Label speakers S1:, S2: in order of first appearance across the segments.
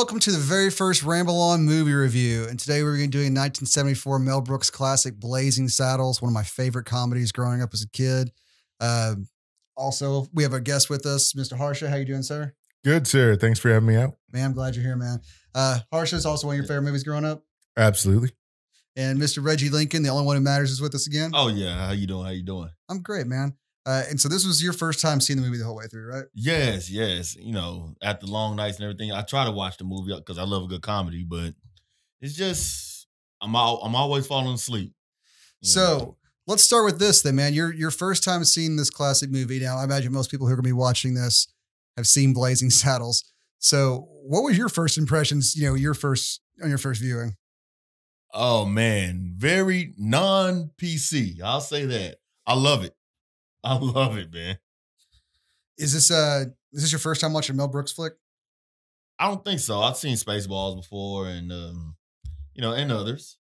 S1: welcome to the very first Ramble On movie review. And today we're going to be doing 1974 Mel Brooks classic Blazing Saddles, one of my favorite comedies growing up as a kid. Also, we have a guest with us, Mr. Harsha. How you doing, sir?
S2: Good, sir. Thanks for having me out.
S1: Man, I'm glad you're here, man. Harsha is also one of your favorite movies growing up.
S2: Absolutely.
S1: And Mr. Reggie Lincoln, the only one who matters, is with us again.
S3: Oh, yeah. How you doing?
S1: I'm great, man. And so this was your first time seeing the movie the whole way through, right?
S3: Yes. You know, after long nights and everything, I try to watch the movie because I love a good comedy, but it's just I'm always falling asleep.
S1: So let's start with this then, man. Your first time seeing this classic movie. Now, I imagine most people who are going to be watching this have seen Blazing Saddles. So what was your first impressions, on your first viewing?
S3: Oh, man. Very non-PC. I'll say that. I love it. I love it, man.
S1: Is this your first time watching a Mel Brooks flick?
S3: I don't think so. I've seen Spaceballs before and, and others.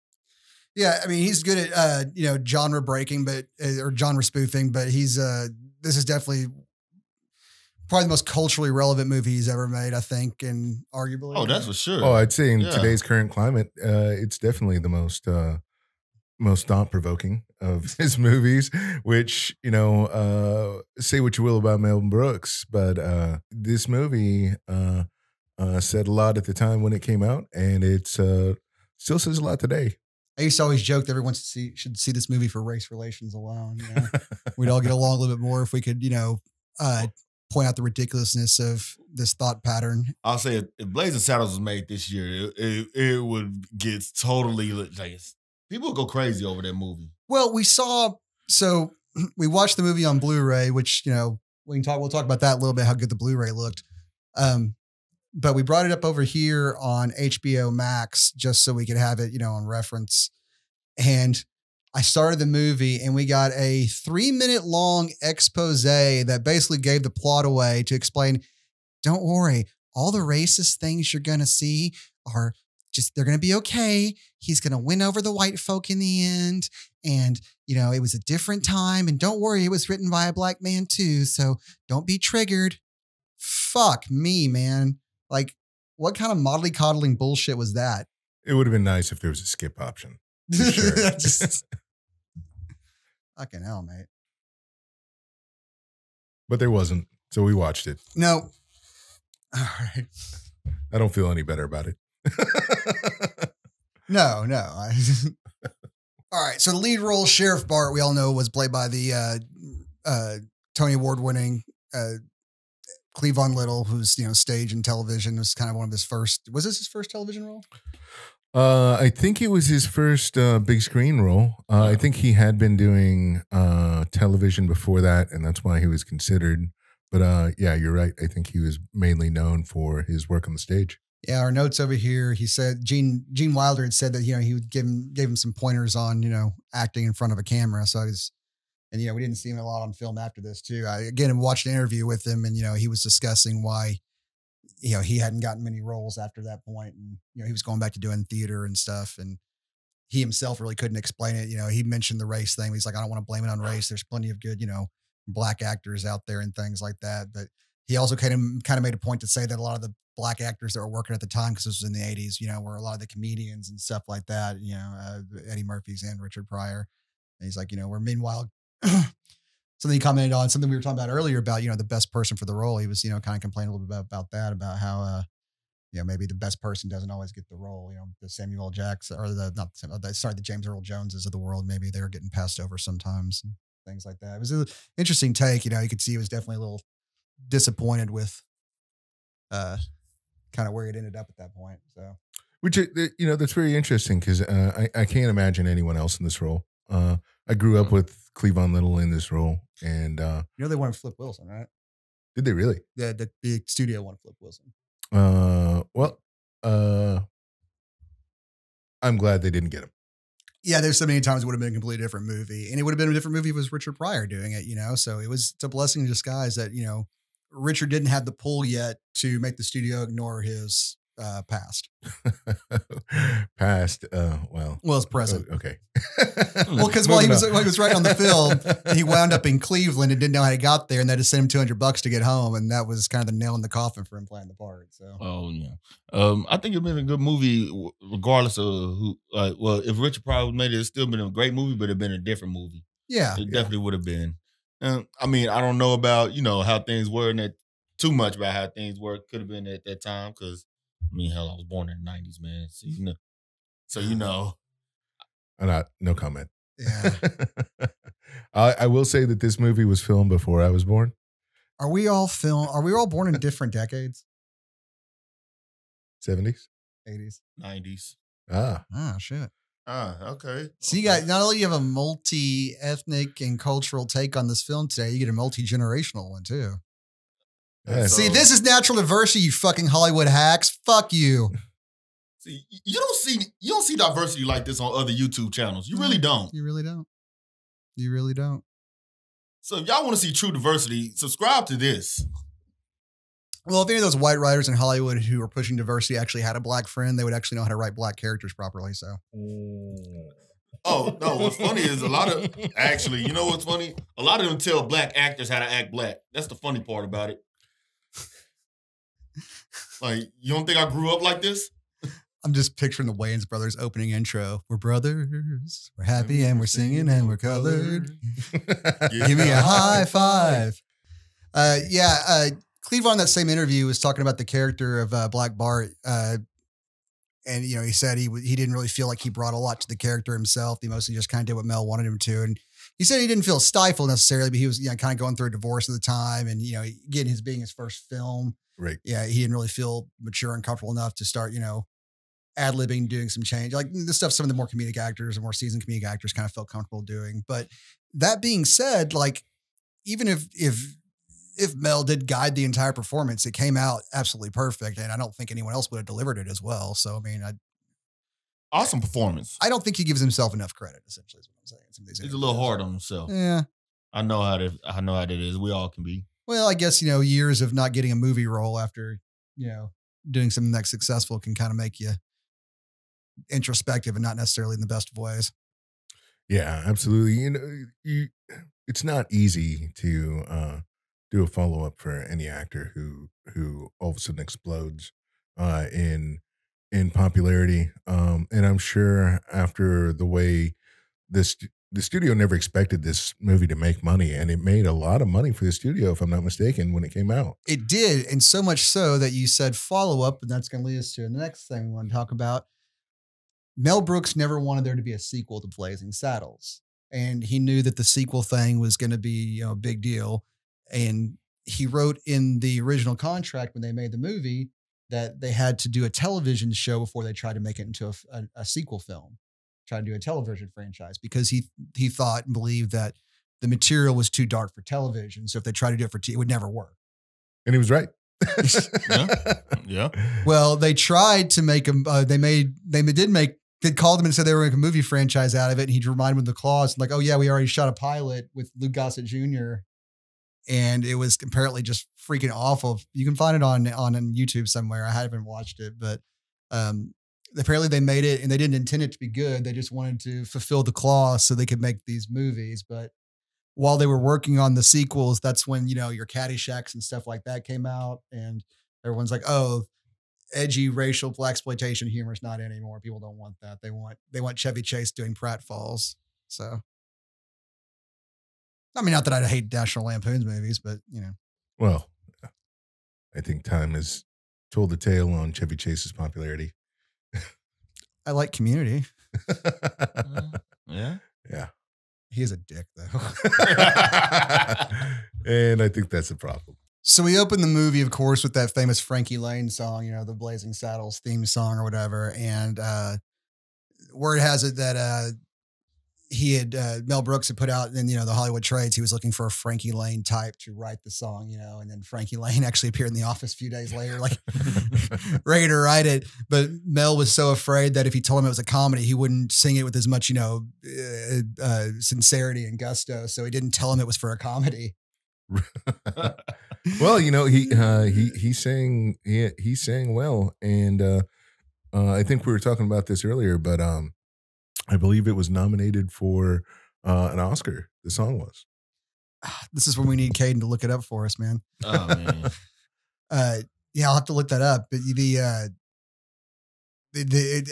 S1: Yeah, I mean, he's good at, genre breaking, or genre spoofing, but this is definitely probably the most culturally relevant movie he's ever made, I think, and arguably.
S3: Oh, that's for sure.
S2: Oh, I'd say in today's current climate, it's definitely the most thought-provoking of his movies, which, say what you will about Mel Brooks, but this movie said a lot at the time when it came out, and it still says a lot today.
S1: I used to always joke that everyone should see this movie for race relations alone. We'd all get along a little bit more if we could, point out the ridiculousness of this thought pattern.
S3: I'll say if Blazing Saddles was made this year, it would get totally like people would go crazy over that movie.
S1: Well, we watched the movie on Blu-ray, which, we'll talk about that a little bit, how good the Blu-ray looked. But we brought it up over here on HBO Max just so we could have it, on reference. And I started the movie and we got a 3-minute long expose that basically gave the plot away to explain, don't worry, all the racist things you're going to see are they're going to be okay. He's going to win over the white folk in the end. And, it was a different time. And don't worry, it was written by a black man too. So don't be triggered. Fuck me, man. Like, what kind of modelly coddling bullshit was that?
S2: It would have been nice if there was a skip option. For sure.
S1: Fucking hell, mate.
S2: But there wasn't. So we watched it.
S1: No. All right.
S2: I don't feel any better about it.
S1: No. All right. So the lead role, Sheriff Bart, we all know was played by the Tony Award winning Cleavon Little, who's, stage and television. It was kind of one of his first. Was this his first television role?
S2: I think it was his first big screen role. I think he had been doing television before that, and that's why he was considered. But yeah, you're right. I think he was mainly known for his work on the stage.
S1: Yeah, our notes over here. He said Gene Wilder had said that he would gave him some pointers on acting in front of a camera. So we didn't see him a lot on film after this too. I again watched an interview with him, and he was discussing why he hadn't gotten many roles after that point, and he was going back to doing theater and stuff, and he himself really couldn't explain it. He mentioned the race thing. He's like, I don't want to blame it on race. There's plenty of good black actors out there and things like that. But he also kind of made a point to say that a lot of the black actors that were working at the time, because this was in the 80s, were a lot of the comedians and stuff like that, Eddie Murphy's and Richard Pryor. And he's like, we're meanwhile, something he commented on, something we were talking about earlier about, the best person for the role. He was, kind of complaining a little bit about that, about how, maybe the best person doesn't always get the role, the Samuel L. Jackson or the James Earl Joneses of the world. Maybe they're getting passed over sometimes and things like that. It was an interesting take. You could see he was definitely a little disappointed with, kind of where it ended up at that point. So,
S2: which, that's very interesting because I can't imagine anyone else in this role. I grew up with Cleavon Little in this role, and
S1: they wanted Flip Wilson, right?
S2: Did they really?
S1: Yeah, the big studio wanted Flip Wilson.
S2: I'm glad they didn't get him.
S1: Yeah, there's so many times it would have been a completely different movie, and it would have been a different movie if it was Richard Pryor doing it. So it's a blessing in disguise that Richard didn't have the pull yet to make the studio ignore his past.
S2: Past,
S1: Well, it's present.
S2: Okay.
S1: Well, because while he was writing on the film, he wound up in Cleveland and didn't know how he got there, and they had to send him $200 to get home, and that was kind of the nail in the coffin for him playing the part. So,
S3: Oh yeah, I think it'd been a good movie regardless of who. Well, if Richard Pryor made it, it'd still been a great movie, but it'd been a different movie.
S1: yeah,
S3: It definitely would have been. I mean, I don't know about how things were in that too much about how things were could have been at that time because I mean, hell, I was born in the 90s, man. So
S2: No comment.
S1: yeah.
S2: I will say that this movie was filmed before I was born.
S1: Are we all born in different decades?
S2: 70s,
S1: 80s,
S3: 90s.
S2: Ah,
S1: shit.
S3: Okay.
S1: So you got not only you have a multi-ethnic and cultural take on this film today, you get a multi-generational one too.
S2: yeah.
S1: See, this is natural diversity, you fucking Hollywood hacks. Fuck you.
S3: See, you don't see diversity like this on other YouTube channels. You really don't.
S1: You really don't. You really don't.
S3: So if y'all want to see true diversity, subscribe to this.
S1: Well, if any of those white writers in Hollywood who are pushing diversity actually had a black friend, they would actually know how to write black characters properly. So,
S3: Oh, no, what's funny is a lot of, actually, you know what's funny? A lot of them tell black actors how to act black. That's the funny part about it. Like, you don't think I grew up like this?
S1: I'm just picturing the Wayans brothers opening intro. We're brothers, we're happy and we're singing and we're colored. Give me a high five. Cleve on that same interview was talking about the character of Black Bart. And, he said he didn't really feel like he brought a lot to the character himself. He mostly just kind of did what Mel wanted him to. And he said he didn't feel stifled necessarily, but he was kind of going through a divorce at the time. And, again, his being his first film.
S2: right.
S1: Yeah, he didn't really feel mature and comfortable enough to start, ad-libbing, doing some change. Like the stuff some of the more comedic actors and more seasoned comedic actors kind of felt comfortable doing. But that being said, like, even if Mel did guide the entire performance, it came out absolutely perfect. And I don't think anyone else would have delivered it as well. So, I mean,
S3: Awesome performance.
S1: I don't think he gives himself enough credit, essentially, is what I'm saying. Some of these
S3: He's a little hard on himself.
S1: Yeah.
S3: I know how that is. We all can be.
S1: Well, I guess, years of not getting a movie role after, doing something that's successful can kind of make you introspective and not necessarily in the best of ways.
S2: Yeah, absolutely. It's not easy to do a follow up for any actor who all of a sudden explodes in popularity. And I'm sure after the way the studio never expected this movie to make money, and it made a lot of money for the studio, if I'm not mistaken, when it came out.
S1: It did, and so much so that you said follow up, and that's going to lead us to the next thing we want to talk about. Mel Brooks never wanted there to be a sequel to Blazing Saddles, and he knew that the sequel thing was going to be a big deal. And he wrote in the original contract when they made the movie that they had to do a television show before they tried to make it into a sequel film, try to do a television franchise, because he thought and believed that the material was too dark for television. So if they tried to do it for TV, it would never work.
S2: And he was right.
S3: Yeah.
S1: Well, they tried to make him. They called him and said they were making a movie franchise out of it. And he'd remind them of the clause, like, oh yeah, we already shot a pilot with Lou Gossett Jr. And it was apparently just freaking awful. You can find it on YouTube somewhere. I haven't watched it, but apparently they made it and they didn't intend it to be good. They just wanted to fulfill the clause so they could make these movies. But while they were working on the sequels, that's when, your Caddyshack and stuff like that came out. And everyone's like, oh, edgy racial blaxploitation humor is not anymore. People don't want that. They want Chevy Chase doing pratfalls. So, I mean, not that I hate National Lampoon's movies, but
S2: Well, I think time has told the tale on Chevy Chase's popularity.
S1: I like Community.
S3: Yeah.
S2: Yeah.
S1: He is a dick, though.
S2: And I think that's the problem.
S1: So we open the movie, of course, with that famous Frankie Lane song, the Blazing Saddles theme song or whatever. And word has it that Mel Brooks had put out in, the Hollywood trades, he was looking for a Frankie Lane type to write the song, and then Frankie Lane actually appeared in the office a few days later, like ready to write it. But Mel was so afraid that if he told him it was a comedy, he wouldn't sing it with as much, sincerity and gusto. So he didn't tell him it was for a comedy.
S2: Well, he sang well, and I think we were talking about this earlier, but I believe it was nominated for an Oscar. The song was.
S1: This is when we need Caden to look it up for us, man.
S3: Oh man.
S1: Yeah, I'll have to look that up. But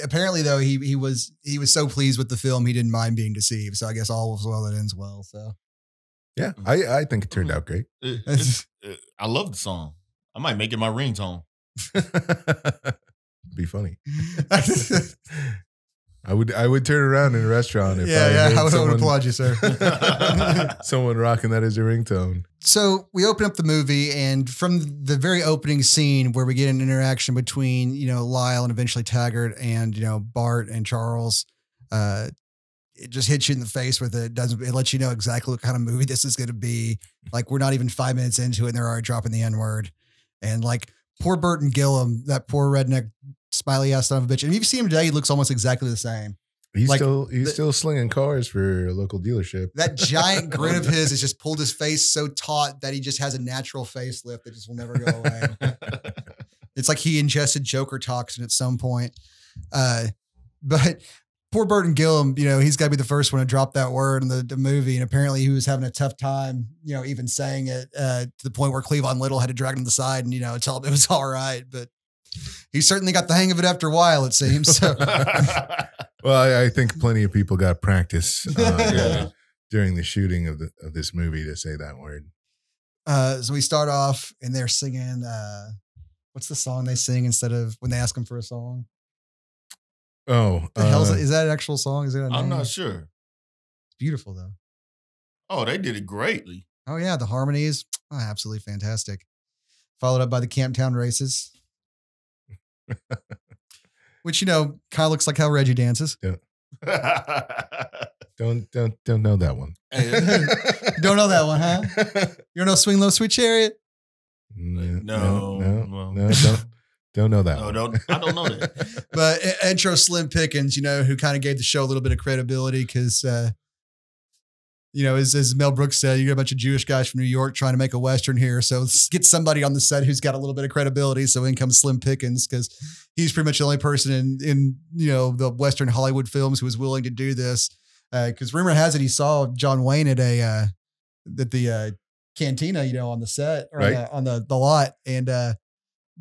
S1: apparently though he was so pleased with the film he didn't mind being deceived. So I guess all was well that ends well. So
S2: Yeah, I think it turned out great.
S3: I love the song. I might make it my ringtone.
S2: Be funny. I would turn around in a restaurant if
S1: I would applaud you, sir.
S2: Someone rocking that as a ringtone.
S1: So we open up the movie, and from the very opening scene where we get an interaction between, Lyle and eventually Taggart and, Bart and Charles, it just hits you in the face with it. It lets you know exactly what kind of movie this is going to be. Like, we're not even 5 minutes into it and they're already dropping the N-word. And like poor Burton Gillum, that poor redneck smiley ass son of a bitch. And if you see him today, he looks almost exactly the same.
S2: He's still slinging cars for a local dealership.
S1: That giant grin of his has just pulled his face so taut that he just has a natural facelift that just will never go away. It's like he ingested Joker toxin at some point. But poor Burton Gillum, he's got to be the first one to drop that word in the movie. And apparently he was having a tough time, even saying it to the point where Cleavon Little had to drag him to the side and, tell him it was all right. But he certainly got the hang of it after a while, it seems. So.
S2: Well, I think plenty of people got practice during the shooting of this movie to say that word.
S1: So we start off and they're singing, what's the song they sing instead of when they ask them for a song?
S2: Oh,
S1: the hell is that an actual song? Is it?
S3: I'm not sure.
S1: It's beautiful though.
S3: Oh, they did it greatly.
S1: Oh yeah, the harmonies, absolutely fantastic. Followed up by the Camptown Races, which kind of looks like how Reggie dances.
S2: Yeah. Don't know that one.
S1: Don't know that one, huh? You don't know "Swing Low, Sweet Chariot"?
S2: No, don't know that.
S3: No, I don't know that.
S1: But intro Slim Pickens, who kind of gave the show a little bit of credibility because, as Mel Brooks said, you got a bunch of Jewish guys from New York trying to make a Western here. So let's get somebody on the set who's got a little bit of credibility. So in comes Slim Pickens because he's pretty much the only person in the Western Hollywood films who was willing to do this. Because rumor has it he saw John Wayne at the cantina, on the set or
S2: right.
S1: on the lot. And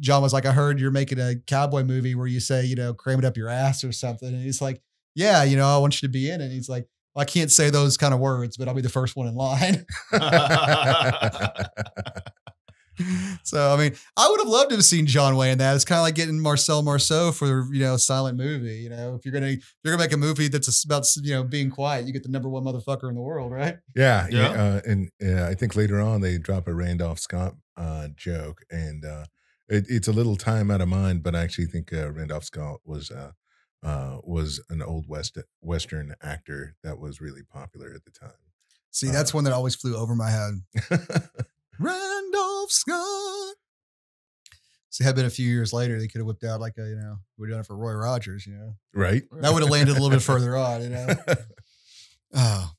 S1: John was like, I heard you're making a cowboy movie where you say, cram it up your ass or something. And he's like, yeah, I want you to be in it. And he's like, well, I can't say those kind of words, but I'll be the first one in line. So, I mean, I would have loved to have seen John Wayne in that. It's kind of like getting Marcel Marceau for, a silent movie. If you're going to make a movie that's about, being quiet, you get the number one motherfucker in the world, right?
S2: Yeah. And I think later on they drop a Randolph Scott joke and, it's a little time out of mind, but I actually think Randolph Scott was an old Western actor that was really popular at the time.
S1: See, that's one that always flew over my head. Randolph Scott. See, had been a few years later, they could have whipped out like we'd done it for Roy Rogers,
S2: Right.
S1: That would have landed a little bit further on, Oh,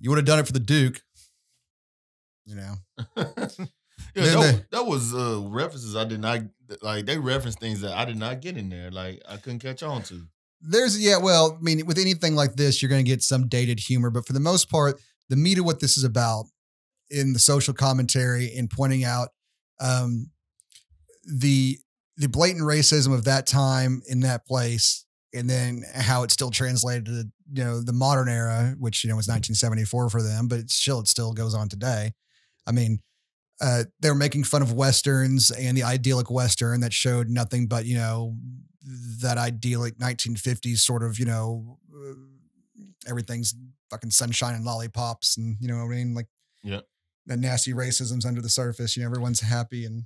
S1: you would have done it for the Duke,
S3: Yeah, that was references I did not like. They referenced things that I did not get in there. Like I couldn't catch on to.
S1: Well, I mean, with anything like this, you're going to get some dated humor, but for the most part, the meat of what this is about in the social commentary and pointing out the blatant racism of that time in that place, and then how it still translated to the modern era, which was 1974 for them, but it still goes on today. I mean. They were making fun of Westerns and the idyllic Western that showed nothing but, that idyllic 1950s sort of, everything's fucking sunshine and lollipops and, what I mean? Like,
S3: yeah,
S1: the nasty racism's under the surface, everyone's happy. And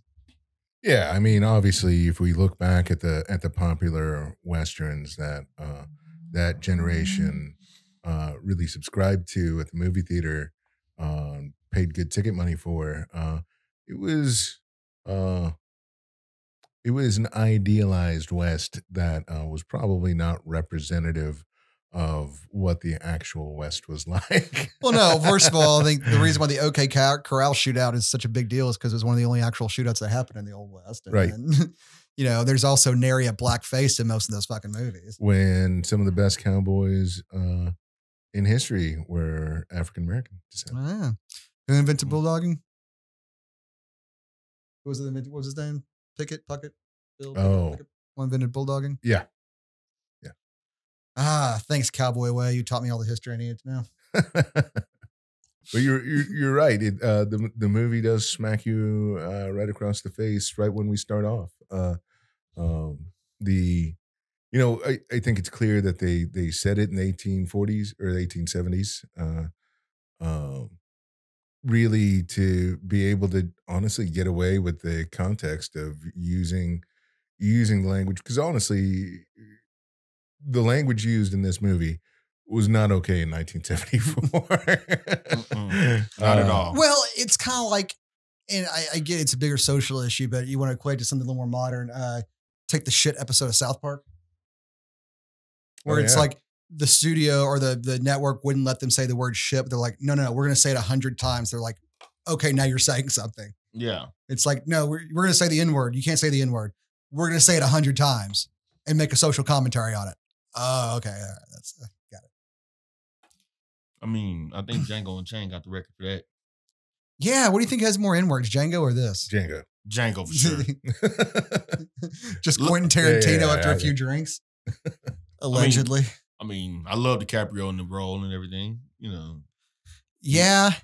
S2: yeah, I mean, obviously, if we look back at the popular Westerns that that generation really subscribed to at the movie theater, paid good ticket money for. It was an idealized West that was probably not representative of what the actual West was like.
S1: Well, no, first of all, I think the reason why the OK Corral shootout is such a big deal is because it was one of the only actual shootouts that happened in the Old West. And,
S2: Right.
S1: And, there's also nary a blackface in most of those fucking movies.
S2: When some of the best cowboys in history were African American descent.
S1: Oh, yeah. Who invented bulldogging? What was his name? Puckett? Bill Puckett? Who invented bulldogging?
S2: Yeah.
S1: Thanks, Cowboy Way. You taught me all the history I needed to know.
S2: But you're right. The movie does smack you right across the face right when we start off. I think it's clear that they said it in the 1840s or the 1870s, really to be able to honestly get away with the context of using the language, because honestly, the language used in this movie was not okay in 1974.
S3: Not at all.
S1: Well, it's kind of like, and I get it's a bigger social issue, but you want to equate to something a little more modern. Take the shit episode of South Park, where it's like the studio or the network wouldn't let them say the word shit. But they're like, no, we're going to say it 100 times. They're like, okay, now you're saying something.
S3: Yeah.
S1: It's like, no, we're going to say the N word. You can't say the N word. We're going to say it 100 times and make a social commentary on it. Oh, okay. All right. That's got it.
S3: I mean, I think Django Unchained got the record for that.
S1: Yeah. What do you think has more N words, Django or this?
S3: Django for sure.
S1: Just Quentin Tarantino after a few drinks. Allegedly.
S3: I mean, I love DiCaprio in the role and everything,
S1: Yeah.
S3: I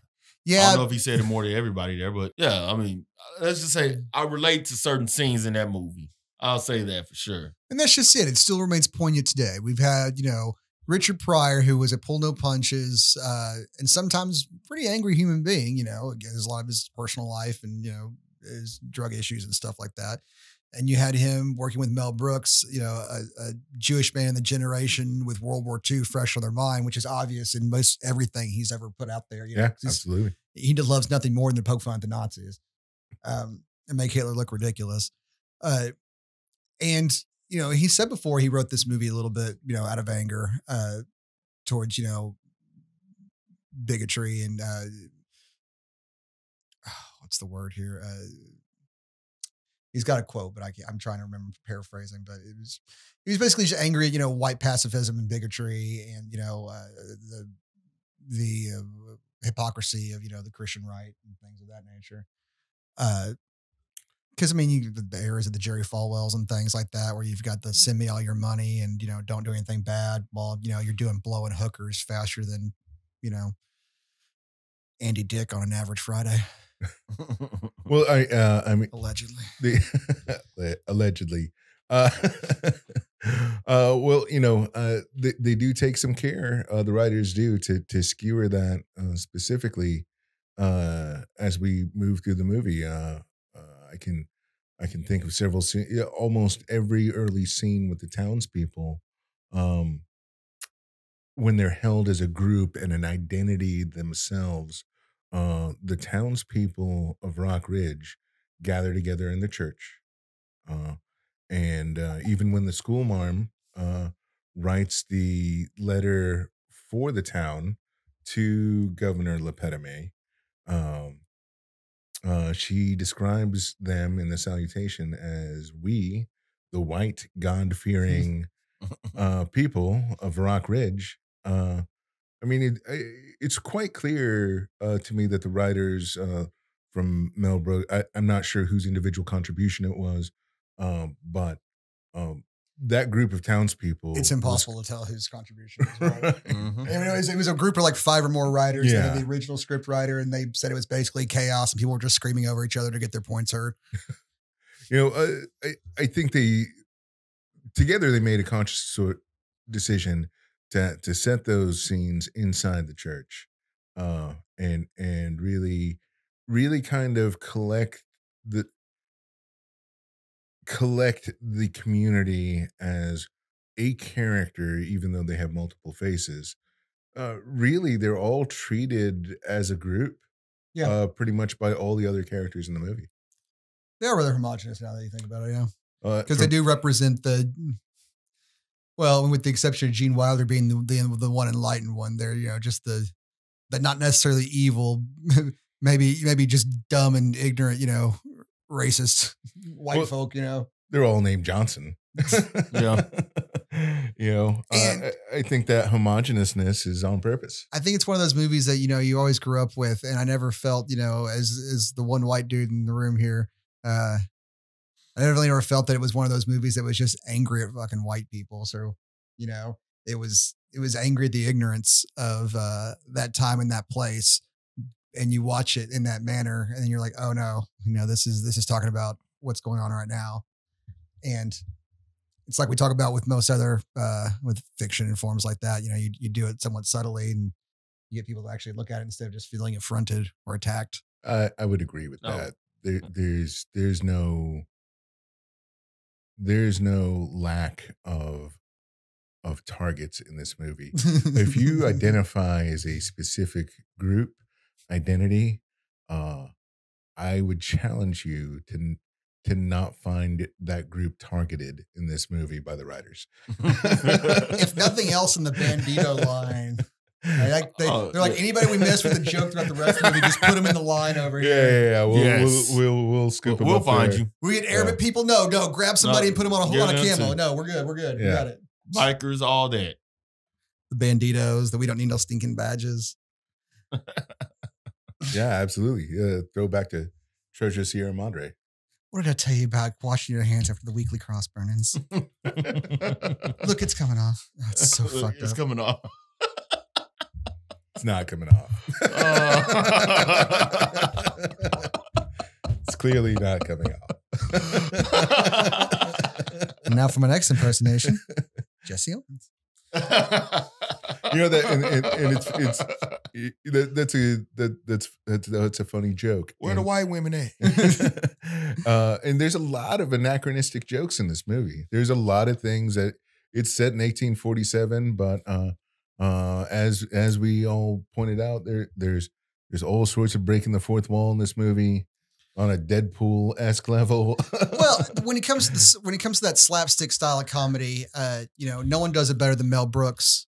S3: don't know if he said it more to everybody there, but yeah, I mean, let's just say I relate to certain scenes in that movie. I'll say that for sure.
S1: And that's just it. It still remains poignant today. We've had, Richard Pryor, who was a pull no punches, and sometimes pretty angry human being, again, there's a lot of his personal life and, his drug issues and stuff like that. And you had him working with Mel Brooks, a Jewish man in the generation with World War II fresh on their mind, which is obvious in most everything he's ever put out there.
S2: Yeah, absolutely.
S1: He loves nothing more than to poke fun at the Nazis and make Hitler look ridiculous. And, he said before he wrote this movie a little bit, out of anger towards, bigotry and what's the word here? He's got a quote, but I'm trying to remember paraphrasing, but he was basically just angry at, white pacifism and bigotry and, the hypocrisy of, the Christian right and things of that nature. Because the areas of the Jerry Falwells and things like that, where you've got the send me all your money and, don't do anything bad while, you're doing blowing hookers faster than, Andy Dick on an average Friday.
S2: Well, I mean,
S1: allegedly.
S2: Allegedly. Well, they do take some care. The writers do to skewer that specifically as we move through the movie. I can think of several scenes. Almost every early scene with the townspeople, when they're held as a group and an identity themselves. The townspeople of Rock Ridge gather together in the church. And even when the schoolmarm writes the letter for the town to Governor Lepetame, she describes them in the salutation as we, the white, God-fearing people of Rock Ridge. It's quite clear to me that the writers from Mel Brooks, I'm not sure whose individual contribution it was, but that group of townspeople.
S1: It's impossible to tell whose contribution it was. Right? Mm-hmm. It was a group of like 5 or more writers. Yeah. The original script writer, and they said it was basically chaos and people were just screaming over each other to get their points heard.
S2: I think together they made a conscious decision to set those scenes inside the church, and really kind of collect the community as a character, even though they have multiple faces. Really, they're all treated as a group, pretty much by all the other characters in the movie.
S1: They are rather homogenous now that you think about it, yeah. Because they do represent Well, with the exception of Gene Wilder being the one enlightened one, there, just the not necessarily evil, maybe just dumb and ignorant, racist white folk,
S2: They're all named Johnson.
S3: Yeah.
S2: I think that homogeneousness is on purpose.
S1: I think it's one of those movies that, you always grew up with. And I never felt, as the one white dude in the room here, I never felt that it was one of those movies that was just angry at fucking white people. So, it was angry at the ignorance of that time and that place. And you watch it in that manner and then you're like, oh no, this is talking about what's going on right now. And it's like we talk about with most other, with fiction and forms like that, you do it somewhat subtly and you get people to actually look at it instead of just feeling affronted or attacked.
S2: I would agree with that. There's no lack of targets in this movie. If you identify as a specific group identity, I would challenge you to not find that group targeted in this movie by the writers.
S1: If nothing else in the Bandito line, they're like, anybody we missed with a joke throughout the rest of the movie, just put them in the line over here.
S2: Yeah. We'll scoop them.
S3: We'll
S2: up
S3: find
S2: there.
S3: you.
S1: We get Arabic people. No, grab somebody and put them on a camo. No, we're good.
S2: Yeah.
S1: We got it.
S3: Bikers, all that.
S1: The Banditos, that we don't need no stinking badges.
S2: Yeah, absolutely. Throw back to Treasure Sierra Madre.
S1: What did I tell you about washing your hands after the weekly cross burnings? Look, it's coming off. Oh, it's so fucked up.
S3: It's coming off.
S2: It's not coming off. It's clearly not coming off.
S1: And now for my next impersonation, Jesse Owens.
S2: That's a funny joke.
S3: Where the white women at?
S2: And there's a lot of anachronistic jokes in this movie. There's a lot of things that it's set in 1847, but as we all pointed out, there's all sorts of breaking the fourth wall in this movie on a Deadpool-esque level.
S1: Well, when it comes to that slapstick style of comedy, no one does it better than Mel Brooks.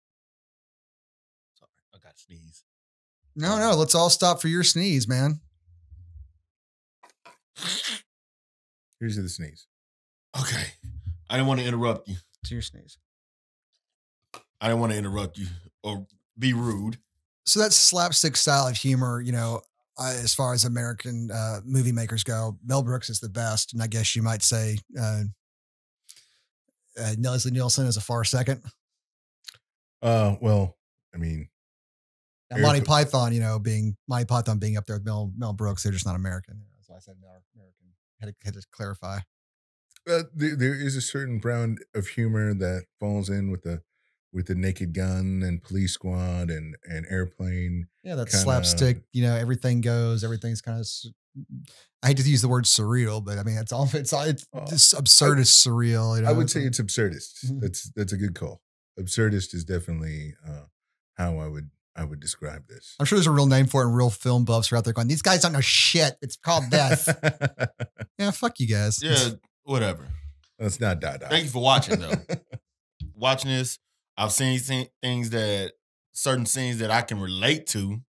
S3: Sorry, I got to sneeze.
S1: No, let's all stop for your sneeze, man.
S2: Here's the sneeze.
S3: Okay. I didn't want to interrupt you.
S1: To your sneeze.
S3: I didn't want to interrupt you or be rude.
S1: So that slapstick style of humor, as far as American movie makers go, Mel Brooks is the best. And I guess you might say Leslie Nielsen is a far second.
S2: Well, I mean,
S1: now, Monty Python being up there with Mel Brooks, they're just not American. That's why I said American. Had to clarify.
S2: There is a certain brand of humor that falls in with the Naked Gun and Police Squad and Airplane.
S1: Yeah, that slapstick. Everything goes. Everything's kind of. I hate to use the word surreal, but I mean it's absurdist surreal.
S2: I would say it's absurdist. Mm-hmm. That's a good call. Absurdist is definitely how I would describe this.
S1: I'm sure there's a real name for it, and real film buffs are out there going, these guys don't know shit. It's called death. Yeah, fuck you guys.
S3: Yeah, whatever.
S2: That's not Dada.
S3: Thank you for watching, though. Watching this, I've seen certain scenes that I can relate to,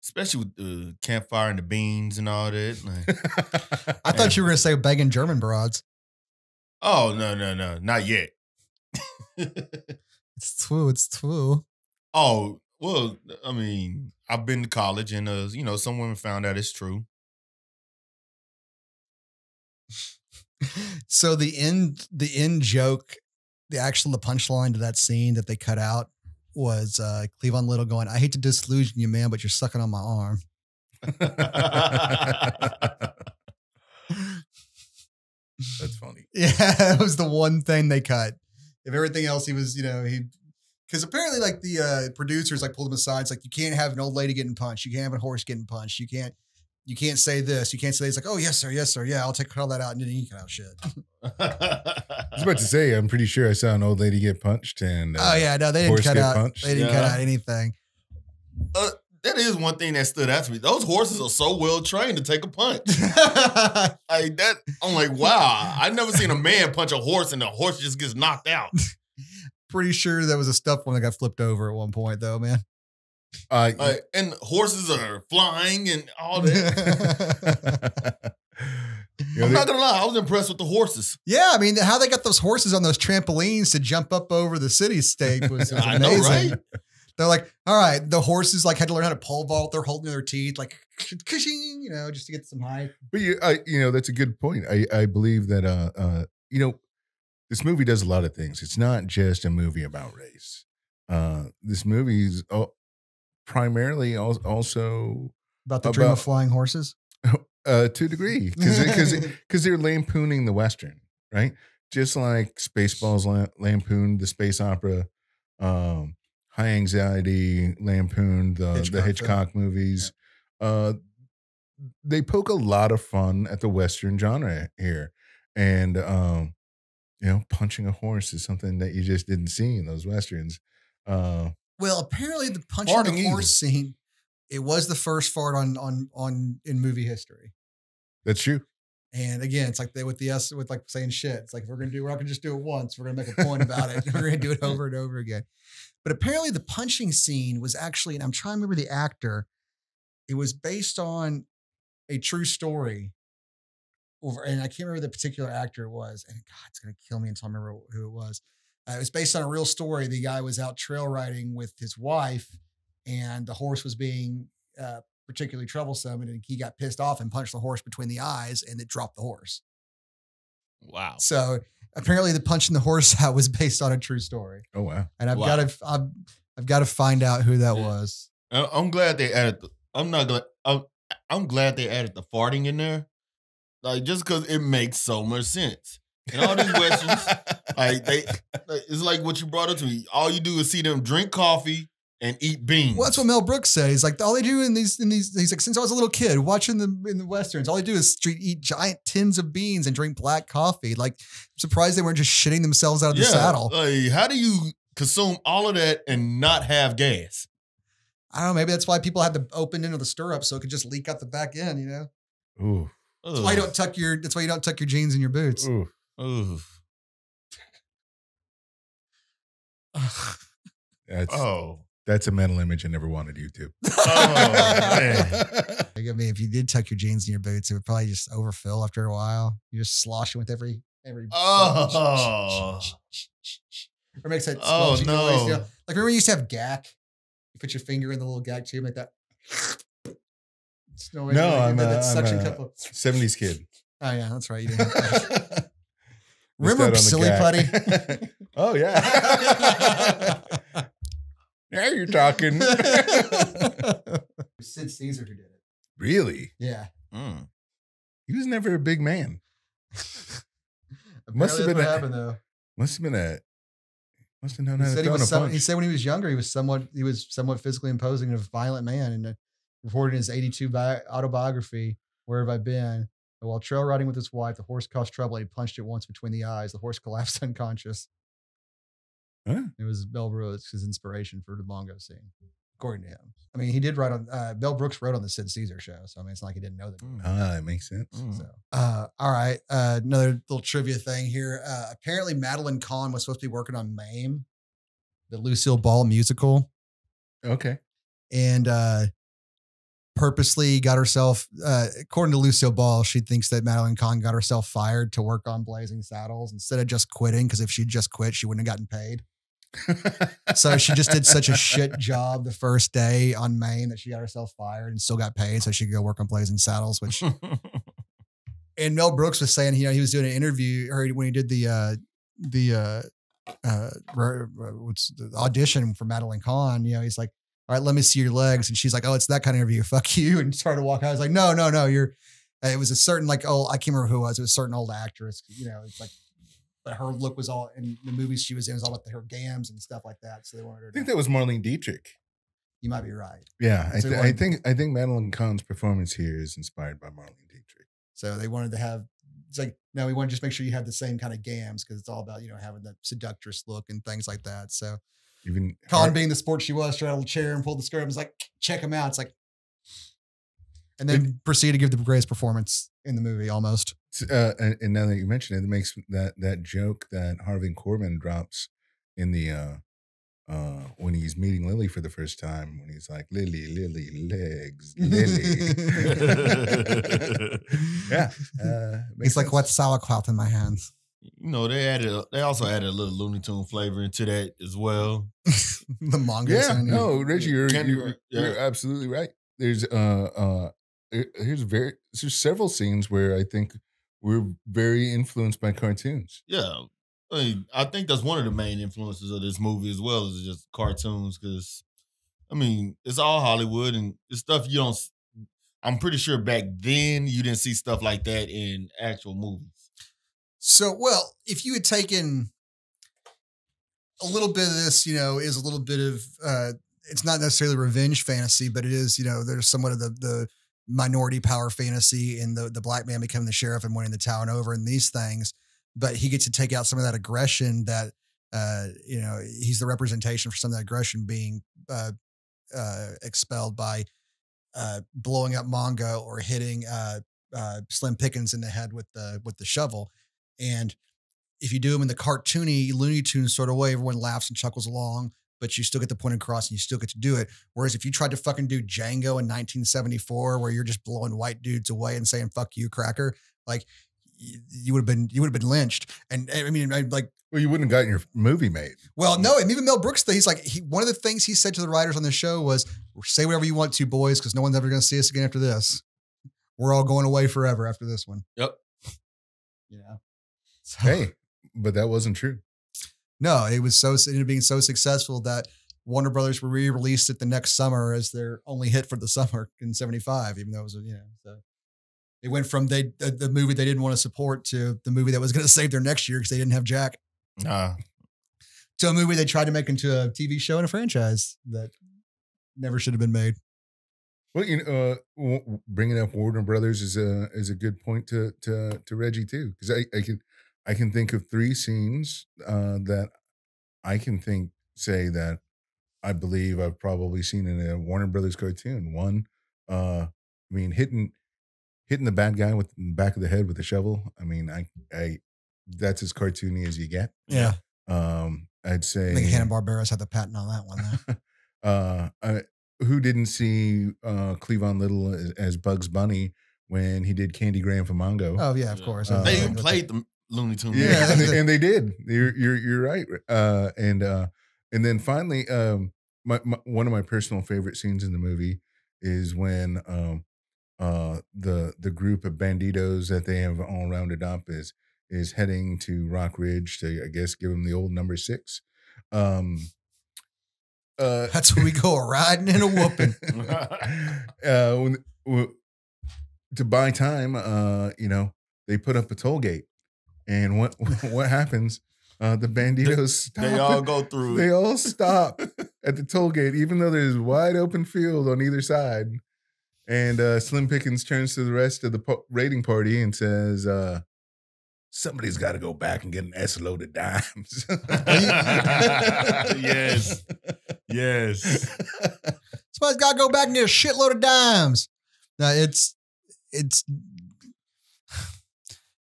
S3: especially with the campfire and the beans and all that. Like,
S1: I thought you were going to say begging German broads.
S3: Oh, no, not yet.
S1: It's true.
S3: Oh, well, I mean, I've been to college and, some women found out it's true.
S1: So the end joke, the punchline to that scene that they cut out was Cleavon Little going, "I hate to disillusion you, man, but you're sucking on my arm."
S2: That's funny.
S1: Yeah, that was the one thing they cut. If everything else, he was, because apparently like the producers like pulled him aside. It's like, you can't have an old lady getting punched. You can't have a horse getting punched. You can't say this. You can't say this. Like, oh, yes, sir. Yeah, I'll cut all that out. And then he cut out shit.
S2: I was about to say, I'm pretty sure I saw an old lady get punched and
S1: oh yeah, no, they didn't cut out. Punched. They didn't cut out anything.
S3: that is one thing that stood out to me. Those horses are so well trained to take a punch. Like that, I'm like, wow. I've never seen a man punch a horse and the horse just gets knocked out.
S1: Pretty sure that was a stuffed one that got flipped over at one point, though, man.
S3: And horses are flying and all that. I'm not gonna lie, I was impressed with the horses.
S1: Yeah, I mean, how they got those horses on those trampolines to jump up over the cityscape was amazing.
S3: I know, right?
S1: They're like, all right, the horses like had to learn how to pole vault. They're holding their teeth, like, you know, just to get some height.
S2: But that's a good point. I believe that this movie does a lot of things. It's not just a movie about race. This movie is primarily also
S1: About the dream of flying horses.
S2: To a degree, because they're lampooning the Western, right? Just like Spaceballs lampooned the space opera, High Anxiety lampooned the Hitchcock movies. Yeah. They poke a lot of fun at the Western genre here, and punching a horse is something that you just didn't see in those Westerns.
S1: Well, apparently the punching the horse scene. It was the first fart in movie history.
S2: That's true.
S1: And again, it's like with like saying shit. It's like we're not gonna just do it once. We're gonna make a point about it. We're gonna do it over and over again. But apparently the punching scene was actually, and I'm trying to remember the actor. It was based on a true story. And I can't remember the particular actor it was. And God, it's gonna kill me until I remember who it was. It was based on a real story. The guy was out trail riding with his wife, and the horse was being particularly troublesome, and he got pissed off and punched the horse between the eyes, and it dropped the horse.
S3: Wow.
S1: So apparently the punching the horse out was based on a true story.
S2: Oh, wow.
S1: And I've got to find out who that was.
S3: I'm glad they added I'm glad they added the farting in there. Like, just because it makes so much sense. And all these Westerns, it's like what you brought up to me. All you do is see them drink coffee and eat beans.
S1: Well, that's what Mel Brooks says. Like, all they do in these, he's like, since I was a little kid watching them in the Westerns, all they do is eat giant tins of beans and drink black coffee. Like, I'm surprised they weren't just shitting themselves out of the saddle.
S3: Like, how do you consume all of that and not have gas?
S1: I don't know. Maybe that's why people had to open into the stirrup so it could just leak out the back end, you know?
S2: Ooh.
S1: That's why you don't tuck your jeans in your boots.
S2: Ooh.
S3: Ooh.
S2: That's a mental image I never wanted you to.
S3: Oh, man.
S1: I mean, if you did tuck your jeans in your boots, it would probably just overfill after a while. You're just sloshing with every.
S3: Oh.
S1: Or makes that.
S3: Oh, no.
S1: Noise, you know? Like, remember you used to have gack? You put your finger in the little gack tube like that.
S2: I'm a
S1: suction cup of
S2: 70s kid.
S1: Oh, yeah, that's right. You didn't have that. Remember Silly Putty?
S2: Oh, yeah. Now you're talking.
S1: Sid Caesar who did it.
S2: Really?
S1: Yeah.
S3: Mm.
S2: He was never a big man.
S1: Must have been what happened though.
S2: Must have known how to throw a punch.
S1: He said when he was younger, he was somewhat physically imposing and a violent man, and reported in his 82 autobiography, "Where Have I Been?" And while trail riding with his wife, the horse caused trouble. He punched it once between the eyes. The horse collapsed unconscious.
S2: Huh?
S1: It was Mel Brooks' inspiration for the bongo scene, according to him. I mean, he did write on Mel Brooks wrote on the Sid Caesar show, so I mean, it's not like he didn't know that.
S2: It makes sense.
S1: So, all right, another little trivia thing here. Apparently, Madeline Kahn was supposed to be working on Mame, the Lucille Ball musical.
S2: Okay,
S1: and purposely got herself, according to Lucille Ball, she thinks that Madeline Kahn got herself fired to work on Blazing Saddles instead of just quitting, because if she'd just quit, she wouldn't have gotten paid. So she just did such a shit job the first day on Maine that she got herself fired and still got paid so she could go work on Blazing Saddles, which and Mel Brooks was saying, he was doing an interview or when he did the audition for Madeline Kahn, he's like, "All right, let me see your legs." And she's like, "Oh, it's that kind of interview. Fuck you." And started to walk out. I was like, no, it was a certain I can't remember who it was. It was a certain old actress, it's like, but her look was all in the movies she was in, it was all about her gams and stuff like that. So they wanted her.
S2: I think that was Marlene Dietrich.
S1: You might be right.
S2: Yeah. I think Madeline Kahn's performance here is inspired by Marlene Dietrich.
S1: So they wanted to have, it's like, no, we want to just make sure you have the same kind of gams because it's all about, having that seductress look and things like that. So,
S2: Even
S1: Colin, being the sport she was, straddled a chair and pulled the skirt. I was like, check him out. It's like, and then proceeded to give the greatest performance in the movie almost.
S2: And now that you mention it, it makes that joke that Harvey Korman drops in the when he's meeting Lily for the first time, when he's like, Lily, legs, Lily. Yeah.
S1: He's like, what's sauerkraut in my hands?
S3: They also added a little Looney Tune flavor into that as well.
S1: The manga.
S2: Yeah, no, Reggie, you're absolutely right. There's there's several scenes where I think we're very influenced by cartoons.
S3: Yeah. I think that's one of the main influences of this movie as well, is just cartoons. Because, it's all Hollywood and it's stuff you don't. I'm pretty sure back then you didn't see stuff like that in actual movies. So,
S1: well, if you had taken a little bit of this, is a little bit of, it's not necessarily revenge fantasy, but it is, there's somewhat of the minority power fantasy in the black man becoming the sheriff and winning the town over and these things. But he gets to take out some of that aggression that, he's the representation for some of that aggression being expelled by blowing up Mongo or hitting Slim Pickens in the head with the shovel. And if you do them in the cartoony Looney Tunes sort of way, everyone laughs and chuckles along, but you still get the point across and you still get to do it. Whereas if you tried to fucking do Django in 1974, where you're just blowing white dudes away and saying "fuck you, cracker," like you would have been lynched. And well,
S2: you wouldn't have gotten your movie made.
S1: Well, no, and even Mel Brooks, one of the things he said to the writers on the show was, "Say whatever you want to, boys, because no one's ever going to see us again after this. We're all going away forever after this one."
S3: Yep.
S1: So,
S2: hey, but that wasn't true.
S1: No, it ended up being so successful that Warner Brothers re-released it the next summer as their only hit for the summer in '75, even though it was, so it went from the movie they didn't want to support to the movie that was going to save their next year because they didn't have Jack. To a movie they tried to make into a TV show and a franchise that never should have been made.
S2: Well, bringing up Warner Brothers is a good point to Reggie too, because I can think of 3 scenes that I can say that I believe I've probably seen in a Warner Brothers cartoon. One, hitting the bad guy with the back of the head with a shovel. I that's as cartoony as you get.
S1: Yeah.
S2: I'd say
S1: I think Hanna-Barbera's had the patent on that one.
S2: Who didn't see Cleavon Little as Bugs Bunny when he did Candy Graham for Mongo?
S1: Oh yeah, of course.
S3: They even played the Looney Tunes.
S2: Yeah, and they did. You're right. And then finally, one of my personal favorite scenes in the movie is when the group of banditos that they have all rounded up is heading to Rock Ridge to, I guess, give them the old number 6.
S1: That's where we go riding and a whooping.
S2: To buy time, they put up a toll gate, and what happens? The banditos stop.
S3: They all go through.
S2: They all stop at the toll gate, even though there's wide open field on either side. And Slim Pickens turns to the rest of the raiding party and says, "Somebody's got to go back and get an S-load of dimes."
S3: Yes.
S1: Somebody's got to go back and get a shitload of dimes. Now it's,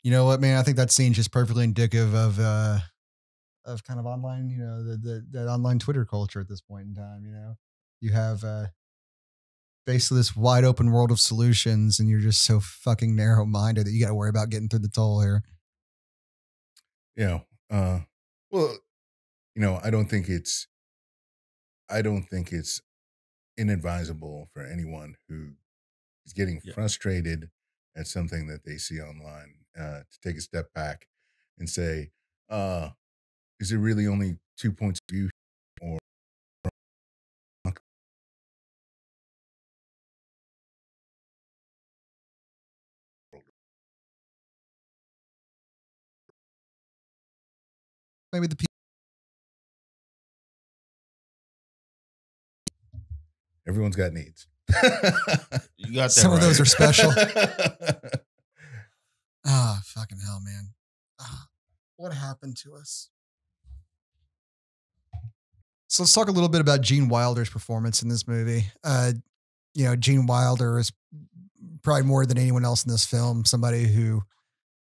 S1: you know what, man? I think that scene's just perfectly indicative of kind of online, that online Twitter culture at this point in time. You have basically this wide open world of solutions, and you're just so fucking narrow minded that you got to worry about getting through the toll here.
S2: Well, I don't think it's inadvisable for anyone who is getting frustrated at something that they see online to take a step back and say, is it really only 2 points of view, or
S1: Maybe the people.
S2: Everyone's got needs.
S3: You got that.
S1: Some
S3: right.
S1: of those are special. Fucking hell, man. What happened to us? So let's talk a little bit about Gene Wilder's performance in this movie. Gene Wilder is probably more than anyone else in this film, somebody who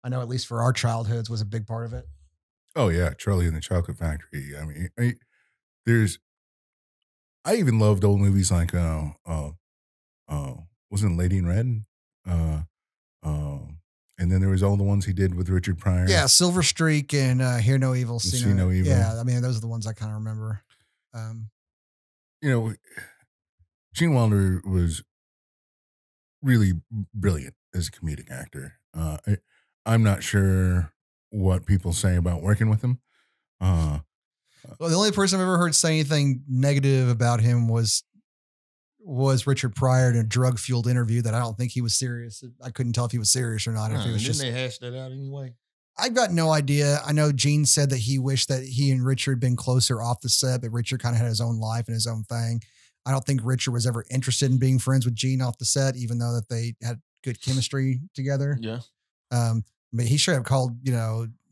S1: I know, at least for our childhoods, was a big part of it.
S2: Oh yeah, Charlie and the Chocolate Factory. I mean, I even loved old movies like wasn't Lady in Red? And then there was all the ones he did with Richard Pryor.
S1: Yeah, Silver Streak and Hear No Evil,
S2: See No Evil.
S1: Yeah, I mean, those are the ones I kind of remember.
S2: Gene Wilder was really brilliant as a comedic actor. I'm not sure what people say about working with him.
S1: Well, the only person I've ever heard say anything negative about him was Richard Pryor in a drug-fueled interview that I don't think he was serious. I couldn't tell if he was serious or not. If he was
S3: didn't they hash that out anyway?
S1: I've got no idea. I know Gene said that he wished that he and Richard had been closer off the set, but Richard kind of had his own life and his own thing. I don't think Richard was ever interested in being friends with Gene off the set, even though that they had good chemistry together.
S3: Yeah.
S1: But he should have called,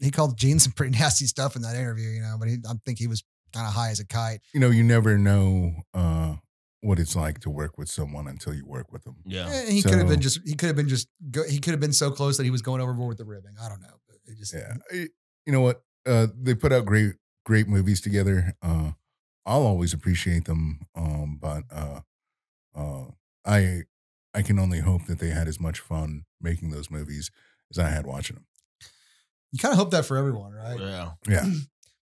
S1: he called Gene some pretty nasty stuff in that interview, but I think he was kind of high as a kite.
S2: You never know what it's like to work with someone until you work with them.
S3: Yeah.
S1: And he could have been so close that he was going overboard with the ribbing. I don't know. But it just,
S2: You know what? They put out great movies together. I'll always appreciate them. But I can only hope that they had as much fun making those movies as I had watching them.
S1: You kind of hope that for everyone, right?
S3: Yeah.
S2: Yeah.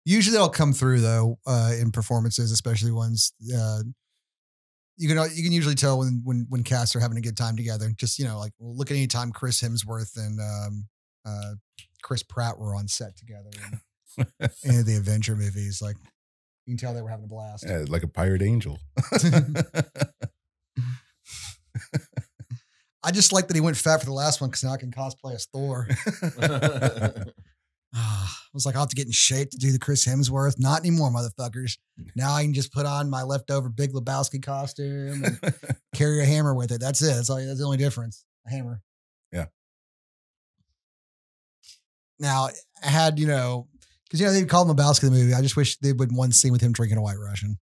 S1: Usually they'll come through though, in performances, especially ones, you can usually tell when casts are having a good time together. Just, look at any time Chris Hemsworth and Chris Pratt were on set together in the Avenger movies. Like, you can tell they were having a blast.
S2: Yeah, like a pirate angel.
S1: I just like that he went fat for the last one because now I can cosplay as Thor. I was like, I'll have to get in shape to do the Chris Hemsworth. Not anymore, motherfuckers. Now I can just put on my leftover Big Lebowski costume and carry a hammer with it. That's it. That's the only difference. A hammer.
S2: Yeah.
S1: Now, I had, because, they called Lebowski the movie. I just wish they would one scene with him drinking a White Russian.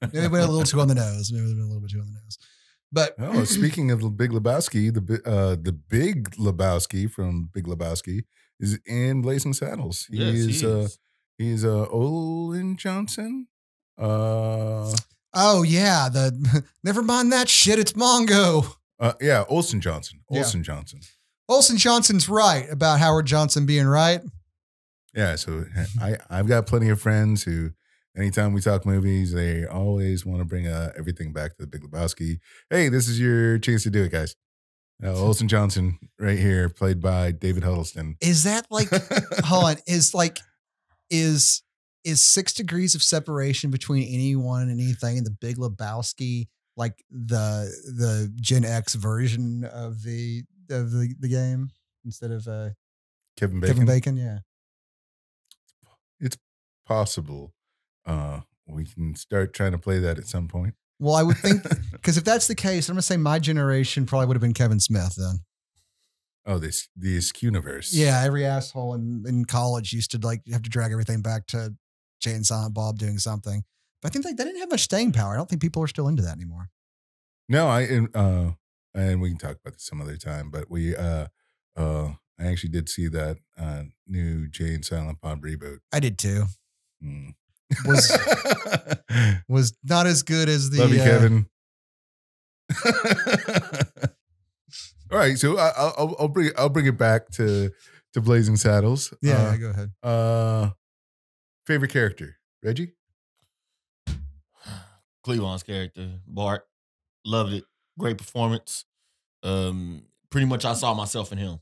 S1: Maybe it went a little too on the nose. Maybe it went a little bit too on the nose. But
S2: speaking of the Big Lebowski, the Big Lebowski from Big Lebowski is in Blazing Saddles. He's Olin Johnson.
S1: Oh yeah, never mind that shit. It's Mongo.
S2: Yeah, Olsen Johnson. Johnson.
S1: Olsen Johnson's right about Howard Johnson being right.
S2: Yeah, so I've got plenty of friends who, anytime we talk movies, they always want to bring everything back to the Big Lebowski. Hey, this is your chance to do it, guys. Olsen Johnson right here, played by David Huddleston.
S1: Is that like, hold on, is 6 degrees of separation between anyone and anything in the Big Lebowski like the Gen X version of the game instead of
S2: Kevin Bacon?
S1: Kevin Bacon, yeah.
S2: It's possible. We can start trying to play that at some point.
S1: Well, I would think, because if that's the case, I'm going to say my generation probably would have been Kevin Smith then.
S2: Oh, the Skewniverse.
S1: Yeah, every asshole in college used to have to drag everything back to Jay and Silent Bob doing something. But I think they didn't have much staying power. I don't think people are still into that anymore.
S2: No, and we can talk about this some other time, but I actually did see that new Jay and Silent Bob reboot.
S1: I did too. Was not as good as the.
S2: Love you, Kevin. All right, so I'll bring it back to Blazing Saddles.
S1: Yeah, go ahead.
S2: Favorite character, Reggie?
S3: Cleavon's character, Bart. Loved it. Great performance. Pretty much I saw myself in him.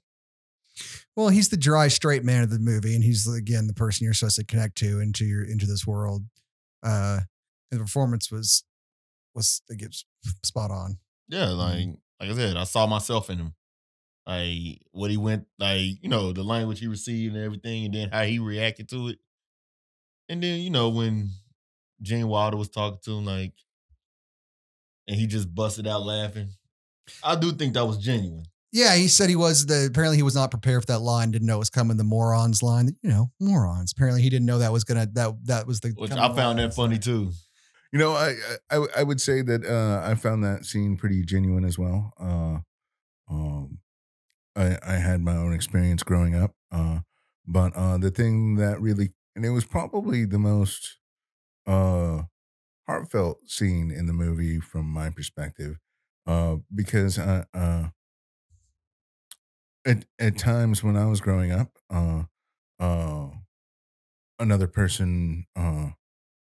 S1: Well, he's the dry, straight man of the movie, and he's again the person you're supposed to connect to into this world. And the performance was spot on.
S3: Yeah, like I said, I saw myself in him. Like what he went, the language he received and everything, and then how he reacted to it. And then, when Gene Wilder was talking to him, and he just busted out laughing. I do think that was genuine.
S1: Yeah, he said apparently he was not prepared for that line, didn't know it was coming, the morons line. Morons. Apparently he didn't know that was that was the
S3: Which I found that funny too.
S2: You know, I would say that I found that scene pretty genuine as well. I had my own experience growing up, but the thing that really, and it was probably the most heartfelt scene in the movie from my perspective, because at times when I was growing up, uh, another person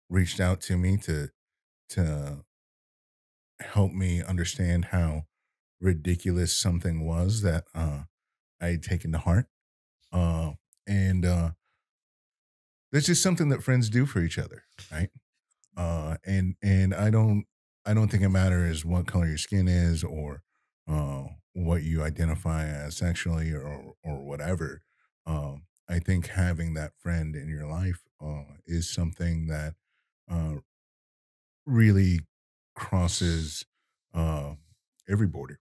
S2: reached out to me to help me understand how ridiculous something was that I had taken to heart. Uh, and That's just something that friends do for each other, right? And I don't think it matters what color your skin is or what you identify as sexually or whatever. I think having that friend in your life is something that uh, really crosses uh, every border.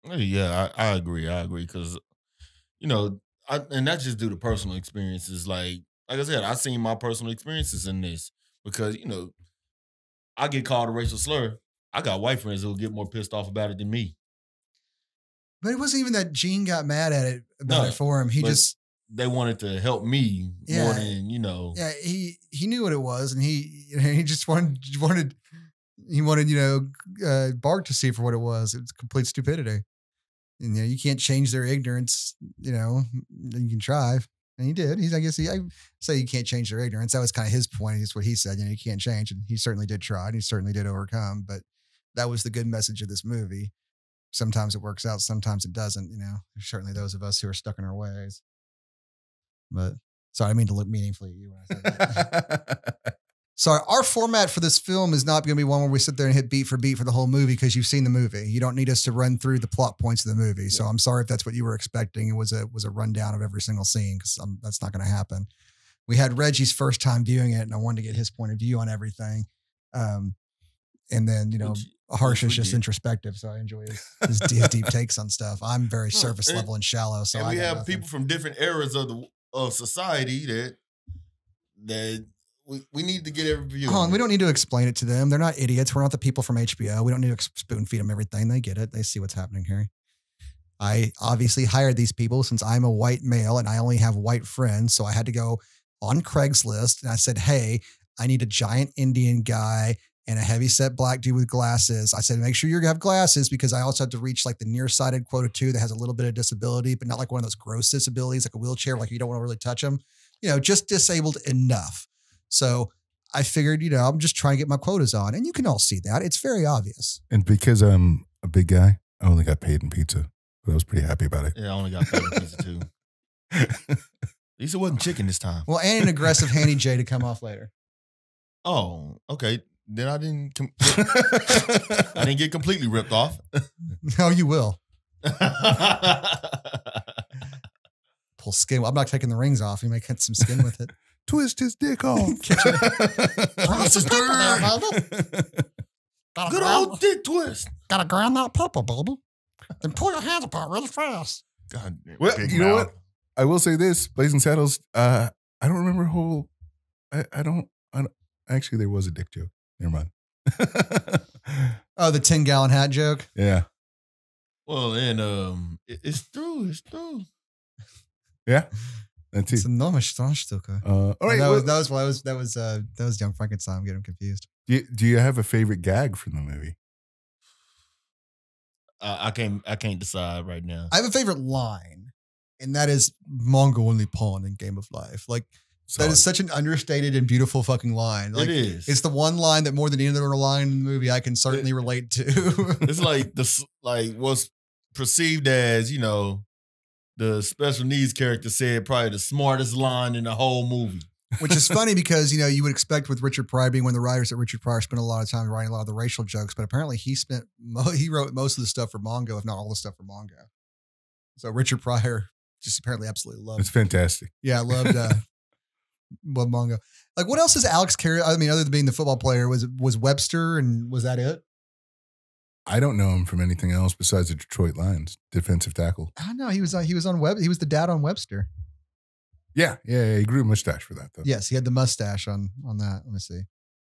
S3: Yeah, I agree. I agree because you know, and that's just due to personal experiences. Like I said, I seen my personal experiences in this because I get called a racial slur. I got white friends who'll get more pissed off about it than me.
S1: But it wasn't even that Gene got mad at it about
S3: No,
S1: it for him. He
S3: but
S1: just
S3: they wanted to help me more
S1: Yeah.
S3: than
S1: yeah, he knew what it was, and he just wanted Bart to see for what it was. It's complete stupidity. And you can't change their ignorance. You can try, and he did. I say you can't change their ignorance. That was kind of his point. That's what he said. You can't change, and he certainly did try, and he certainly did overcome. But that was the good message of this movie. Sometimes it works out, sometimes it doesn't. There's certainly those of us who are stuck in our ways. But sorry, I mean to look meaningfully at you when I said that. Sorry, our format for this film is not going to be one where we sit there and hit beat for the whole movie because you've seen the movie. You don't need us to run through the plot points of the movie. So I'm sorry if that's what you were expecting. It was a rundown of every single scene because that's not going to happen. We had Reggie's first time viewing it, and I wanted to get his point of view on everything. And then Harsha's just introspective, so I enjoy his deep takes on stuff. I'm very surface level and shallow. So
S3: and we have people from different eras of society that we need to get every view.
S1: We don't need to explain it to them. They're not idiots. We're not the people from HBO. We don't need to spoon feed them everything. They get it. They see what's happening here. I obviously hired these people since I'm a white male and I only have white friends. So I had to go on Craigslist and I said, hey, I need a giant Indian guy and a heavyset black dude with glasses. I said, make sure you have glasses because I also have to reach like the nearsighted quota 2 that has a little bit of disability, but not like one of those gross disabilities, like a wheelchair, like you don't want to really touch them, just disabled enough. So I figured, I'm just trying to get my quotas on, and you can all see that. It's very obvious.
S2: And because I'm a big guy, I only got paid in pizza, but I was pretty happy about it.
S3: Yeah, I only got paid in pizza too. At least it wasn't chicken this time.
S1: Well, and an aggressive Handy J to come off later.
S3: Oh, okay. Then I didn't get completely ripped off.
S1: No, you will. Pull skin. I'm not taking the rings off. You may cut some skin with it.
S2: Twist his dick off.
S3: Good old dick twist.
S1: Gotta grind that pepper, baby. Then pull your hands apart really fast.
S3: God,
S2: well, you know what? I will say this: Blazing Saddles. I don't remember whole. I don't. Actually, there was a dick joke. Never mind.
S1: Oh, the 10-gallon hat joke.
S2: Yeah.
S3: Well, and it's through. It's through.
S2: Yeah. That's it.
S1: It's enormous Stücke.
S2: All right.
S1: That was Young Frankenstein. I'm getting confused.
S2: Do you have a favorite gag from the movie?
S3: I can't decide right now.
S1: I have a favorite line, and that is Mongo only pawn in Game of Life. Like that is such an understated and beautiful fucking line. Like,
S3: it is.
S1: It's the one line that more than any other line in the movie I can certainly relate to.
S3: It's like what's perceived as the special needs character said probably the smartest line in the whole movie.
S1: Which is funny because, you would expect with Richard Pryor being one of the writers that Richard Pryor spent a lot of time writing a lot of the racial jokes, but apparently he wrote most of the stuff for Mongo, if not all the stuff for Mongo. So Richard Pryor just apparently absolutely loved it.
S2: It's fantastic.
S1: Yeah, I loved Mongo. Like, what else does Alex carry? I mean, other than being the football player, was Webster, and was that it?
S2: I don't know him from anything else besides the Detroit Lions, defensive tackle.
S1: I don't know. He was on Web. He was the dad on Webster.
S2: Yeah. He grew a mustache for that, though.
S1: Yes, he had the mustache on that. Let me see.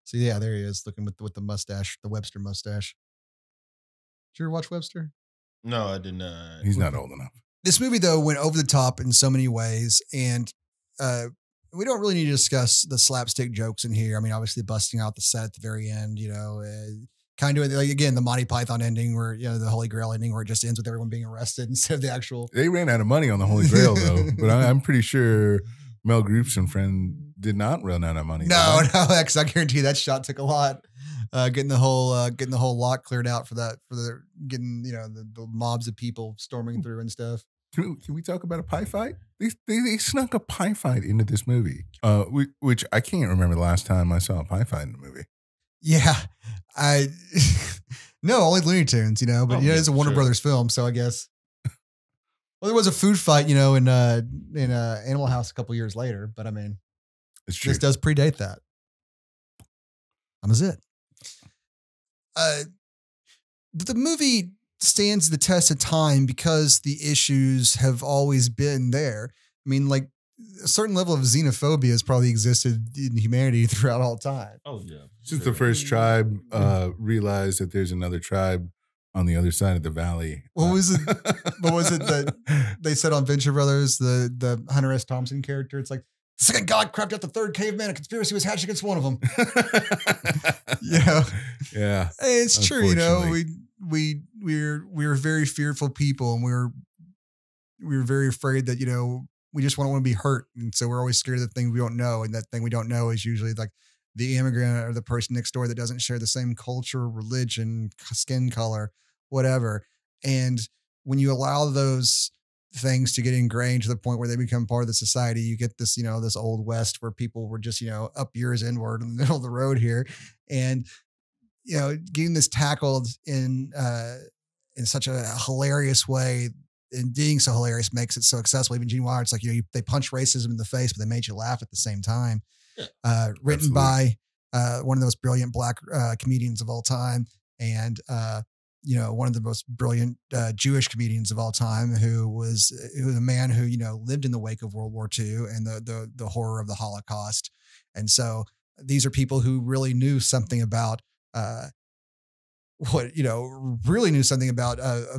S1: So yeah, there he is, looking with the mustache, the Webster mustache. Did you ever watch Webster?
S3: No, I did not.
S2: He's not old enough.
S1: This movie, though, went over the top in so many ways, and we don't really need to discuss the slapstick jokes in here. I mean, obviously busting out the set at the very end, kind of like, again, the Monty Python ending where, the Holy Grail ending where it just ends with everyone being arrested instead of the actual.
S2: They ran out of money on the Holy Grail, though, but I'm pretty sure Mel Gibson and friend did not run out of money.
S1: No, because I guarantee that shot took a lot. Getting the whole lot cleared out for the getting the mobs of people storming through and stuff.
S2: Can we talk about a pie fight? They snuck a pie fight into this movie, which I can't remember the last time I saw a pie fight in a movie.
S1: Yeah, no, only Looney Tunes, but it's a Warner Brothers film, so I guess. Well, there was a food fight, in Animal House a couple years later, but I mean,
S2: it's true.
S1: This does predate that. That was it. The movie stands the test of time because the issues have always been there. I mean, like a certain level of xenophobia has probably existed in humanity throughout all time.
S3: Oh yeah.
S2: Since the first tribe realized that there's another tribe on the other side of the valley.
S1: What was it that they said on Venture Brothers, the Hunter S. Thompson character? It's like, the second God crapped out the third caveman. A conspiracy was hatched against one of them.
S2: Yeah.
S1: It's true. We're very fearful people, and we were very afraid that we just want to be hurt, and so we're always scared of the thing we don't know, and that thing we don't know is usually like the immigrant or the person next door that doesn't share the same culture, religion, skin color, whatever. And when you allow those things to get ingrained to the point where they become part of the society, you get this, this old West where people were just, up yours inward in the middle of the road here. And, getting this tackled in such a hilarious way, and being so hilarious makes it so accessible. Even Gene Wilder, it's like, they punch racism in the face, but they made you laugh at the same time. Yeah, written by one of those brilliant black comedians of all time. And, one of the most brilliant Jewish comedians of all time, who was a man who, lived in the wake of World War II and the horror of the Holocaust. And so these are people who really knew something about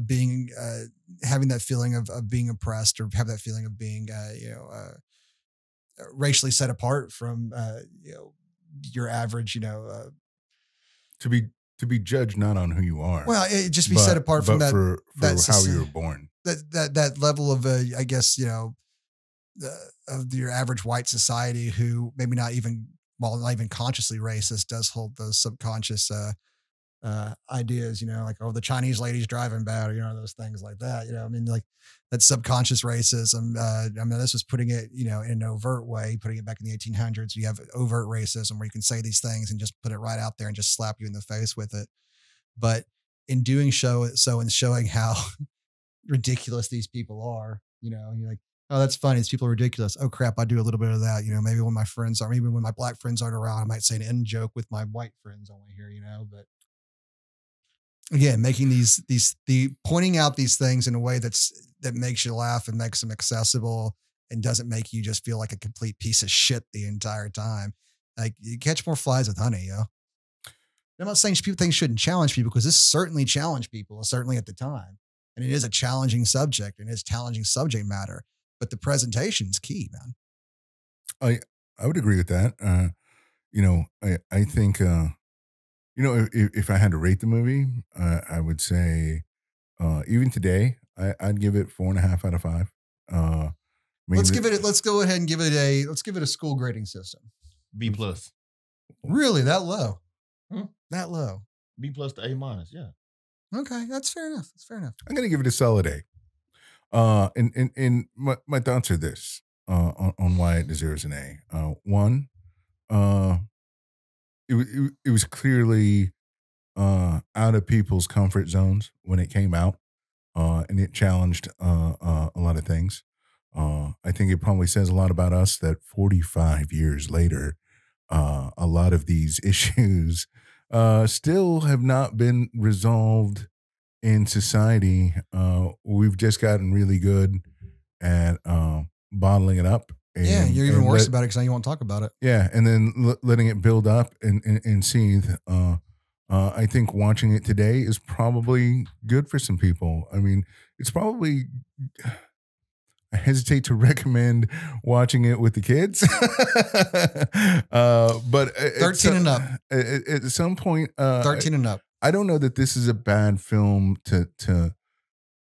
S1: being, having that feeling of being oppressed, or have that feeling of being, racially set apart from, your average,
S2: to be judged not on who you are.
S1: Well, it just be set apart from that
S2: for how you were born.
S1: That level of I guess of your average white society, who maybe not even consciously racist, does hold those subconscious ideas. Like, oh, the Chinese lady's driving bad, or those things like that. I mean, like that subconscious racism. I mean, this was putting it in an overt way, putting it back in the 1800s. You have overt racism where you can say these things and just put it right out there and just slap you in the face with it. But in doing and showing how ridiculous these people are, you're like, oh, that's funny. These people are ridiculous. Oh crap, I do a little bit of that. Maybe when my friends are, maybe when my black friends aren't around, I might say an end joke with my white friends only here. But again, making pointing out these things in a way that makes you laugh and makes them accessible and doesn't make you just feel like a complete piece of shit the entire time. Like, you catch more flies with honey, I'm not saying things shouldn't challenge people, because this certainly challenged people, certainly at the time. And it is a challenging subject, and it's challenging subject matter, but the presentation's key, man.
S2: I would agree with that. I think, if I had to rate the movie, I would say, even today, I'd give it 4.5 out of 5.
S1: Let's go ahead and give it a school grading system.
S3: B+.
S1: Really? That low?
S3: Hmm?
S1: That low?
S3: B+ to A-. Yeah.
S1: Okay. That's fair enough.
S2: I'm going to give it a solid A. And my thoughts are this, on why it deserves an A. One, it was clearly out of people's comfort zones when it came out, and it challenged a lot of things. I think it probably says a lot about us that 45 years later, a lot of these issues still have not been resolved in society. We've just gotten really good at bottling it up.
S1: Yeah,
S2: And,
S1: you're even
S2: and
S1: worse about it because now you won't talk about it.
S2: yeah, and then letting it build up and seethe. I think watching it today is probably good for some people. I mean, it's probably. I hesitate to recommend watching it with the kids, but
S1: 13 and up.
S2: At some point,
S1: 13 and up.
S2: I don't know that this is a bad film to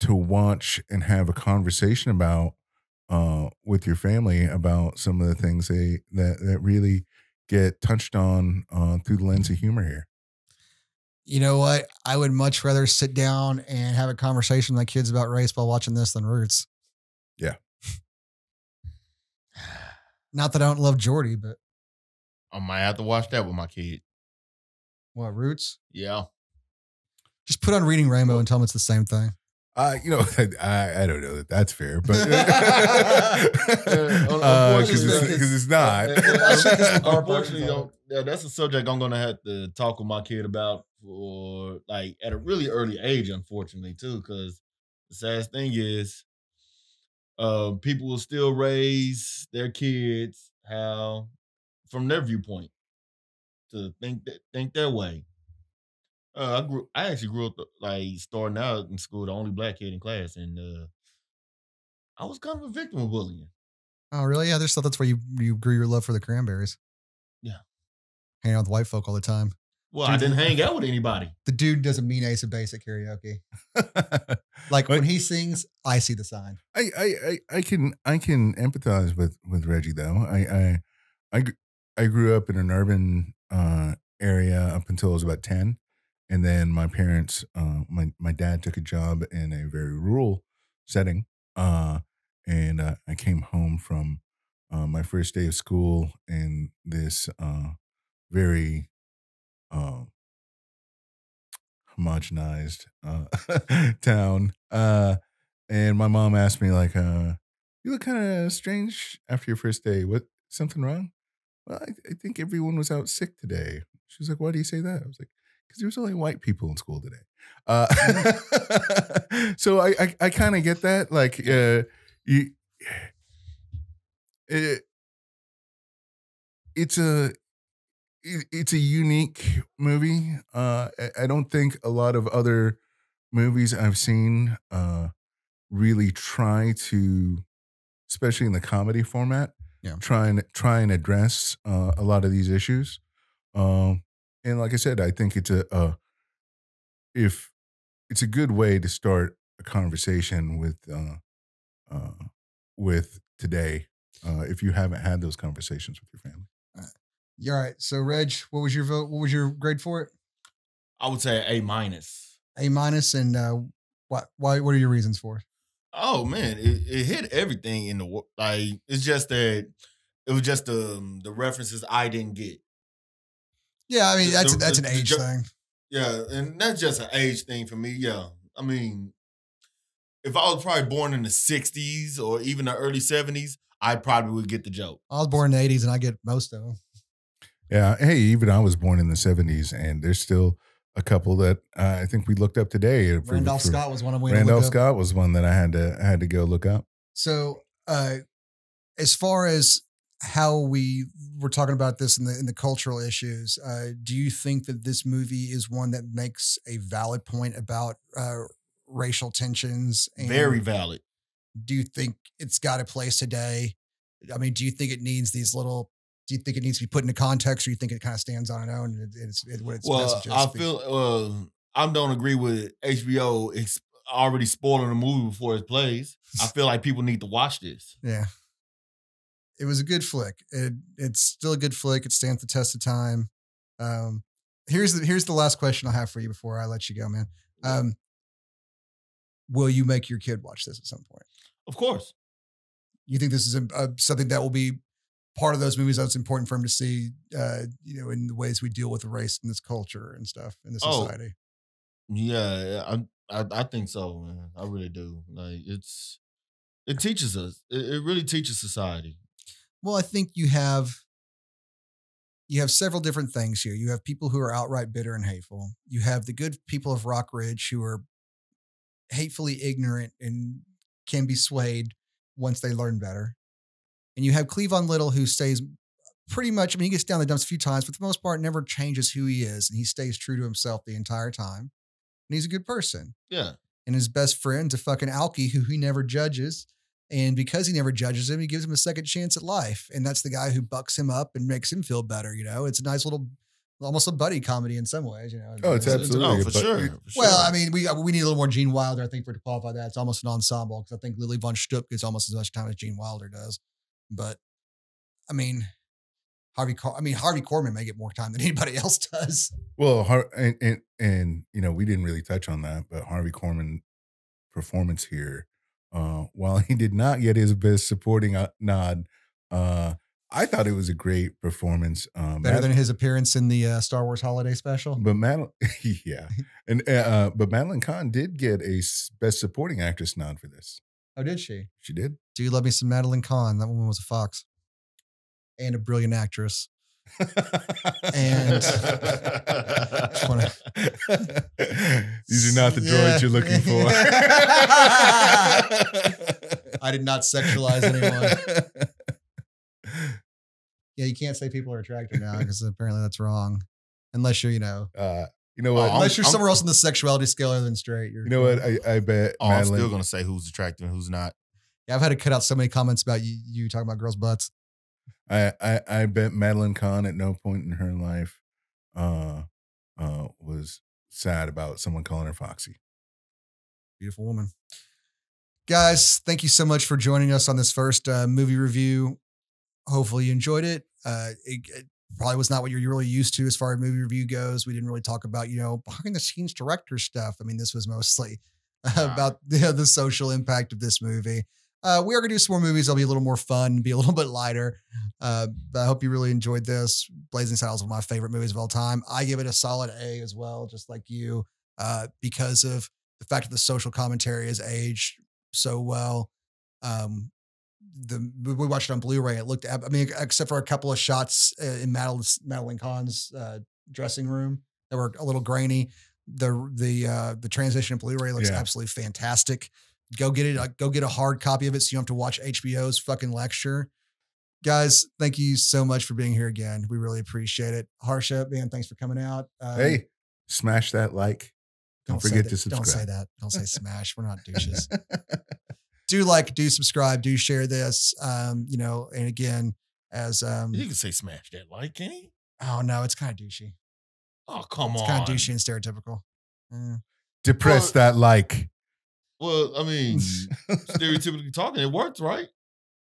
S2: watch and have a conversation about with your family about some of the things that really get touched on through the lens of humor here.
S1: You know what? I would much rather sit down and have a conversation with my kids about race while watching this than Roots.
S2: Yeah.
S1: Not that I don't love Jordy, but
S3: I might have to watch that with my kid.
S1: what, Roots?
S3: Yeah.
S1: Just put on Reading Rainbow and tell them it's the same thing.
S2: You know, I don't know that that's fair, but because it's not.
S3: Unfortunately, that's a subject I'm going to have to talk with my kid about for like at a really early age. Unfortunately, too, because the saddest thing is, people will still raise their kids how from their viewpoint to think their way. I actually grew up like starting out in school, the only black kid in class, and I was kind of a victim of bullying.
S1: Oh, really? Yeah, there's stuff that's where you grew your love for the Cranberries.
S3: Yeah.
S1: Hanging out with white folk all the time.
S3: Well, I didn't hang out with anybody.
S1: The dude doesn't mean Ace of Base at karaoke. Like when he sings, I see the sign.
S2: I can empathize with Reggie though. I grew up in an urban area up until I was about 10. And then my parents, my dad took a job in a very rural setting. And I came home from my first day of school in this very homogenized town. And my mom asked me, like, you look kind of strange after your first day. What, something wrong? Well, I think everyone was out sick today. She was like, why do you say that? I was like, because there was only white people in school today. So I kind of get that. Like, it's a unique movie. I don't think a lot of other movies I've seen really try to, especially in the comedy format, try and address a lot of these issues. And like I said, I think it's if it's a good way to start a conversation with today. If you haven't had those conversations with your family.
S1: All right. So, Reg, what was your vote? What was your grade for it?
S3: I would say A-.
S1: A-, and what are your reasons for it?
S3: Oh man, it hit everything in the like. It's just that it was just the references I didn't get.
S1: Yeah, I mean that's an age thing.
S3: Yeah, and that's just an age thing for me. Yeah, I mean, if I was probably born in the '60s or even the early '70s, I probably would get the joke.
S1: I was born in the '80s, and I get most of them.
S2: Yeah, hey, even I was born in the '70s, and there's still a couple that I think we looked up today.
S1: Randolph Scott was one of them.
S2: Randolph Scott was one that I had to go look up.
S1: So, as far as how we were talking about this in the cultural issues, do you think that this movie is one that makes a valid point about racial tensions? And
S3: very valid.
S1: Do you think it's got a place today? I mean, do you think it needs these little? Do you think it needs to be put into context, or you think it kind of stands on its own?
S3: Well, I feel I don't agree with HBO already spoiling the movie before it plays. I feel like people need to watch this.
S1: Yeah, it was a good flick. It's still a good flick. It stands the test of time. Here's the last question I have for you before I let you go, man. Will you make your kid watch this at some point?
S3: Of course.
S1: You think this is something that will be part of those movies that's important for him to see, in the ways we deal with race in this culture and stuff in this society?
S3: Yeah, I think so, man. I really do. Like it teaches us. It really teaches society.
S1: Well, I think you have you have several different things here. You have people who are outright bitter and hateful. You have the good people of Rock Ridge who are hatefully ignorant and can be swayed once they learn better. And you have Cleavon Little, who stays pretty much, I mean, he gets down the dumps a few times, but for the most part, never changes who he is. And he stays true to himself the entire time. And he's a good person.
S3: Yeah.
S1: And his best friend's a fucking alkie who he never judges. And because he never judges him, he gives him a second chance at life. And that's the guy who bucks him up and makes him feel better. You know, it's a nice little, almost a buddy comedy in some ways. You know,
S2: Oh, it's absolutely
S3: for sure.
S1: Well, I mean, we need a little more Gene Wilder, I think, for it to qualify that. It's almost an ensemble because I think Lily Von Shtupp gets almost as much time as Gene Wilder does. But I mean, Harvey Korman may get more time than anybody else does.
S2: Well, and you know, we didn't really touch on that, but Harvey Korman performance here, while he did not get his best supporting nod, I thought it was a great performance.
S1: Better than his appearance in the Star Wars Holiday Special.
S2: But yeah, and but Madeline Kahn did get a best supporting actress nod for this.
S1: Oh, did she?
S2: She did.
S1: Do you love me some Madeline Kahn? That woman was a fox and a brilliant actress. And
S2: these are not the droids you're looking for.
S1: I did not sexualize anyone. Yeah, you can't say people are attractive now because apparently that's wrong. Unless you're,
S2: you know what?
S1: Unless you're somewhere else on the sexuality scale other than straight.
S2: You know what? I bet.
S3: I'm still gonna say who's attractive and who's not.
S1: Yeah, I've had to cut out so many comments about you talking about girls' butts.
S2: I bet Madeline Kahn at no point in her life was sad about someone calling her Foxy.
S1: Beautiful woman. Guys, thank you so much for joining us on this first movie review. Hopefully you enjoyed it. It probably was not what you're really used to as far as movie review goes. We didn't really talk about, behind the scenes director stuff. I mean, this was mostly about the social impact of this movie. We are going to do some more movies. They'll be a little more fun, be a little bit lighter. But I hope you really enjoyed this. Blazing Saddles is one of my favorite movies of all time. I give it a solid A as well, just like you, because of the fact that the social commentary has aged so well. We watched it on Blu-ray. It looked, except for a couple of shots in Madeline Kahn's dressing room that were a little grainy. The transition in Blu-ray looks absolutely fantastic. Go get it. Go get a hard copy of it so you don't have to watch HBO's fucking lecture. Guys, thank you so much for being here again. We really appreciate it. Harsha, man, thanks for coming out.
S2: Hey, smash that like. Don't forget to subscribe.
S1: Don't say that. Don't say smash. We're not douches. Do like, do subscribe, do share this. And again, as
S3: you can say smash that like, can you?
S1: Oh no, it's kind of douchey.
S3: Oh, come on.
S1: It's kind of douchey and stereotypical.
S2: Depress that like.
S3: Well, I mean, stereotypically talking, it works, right?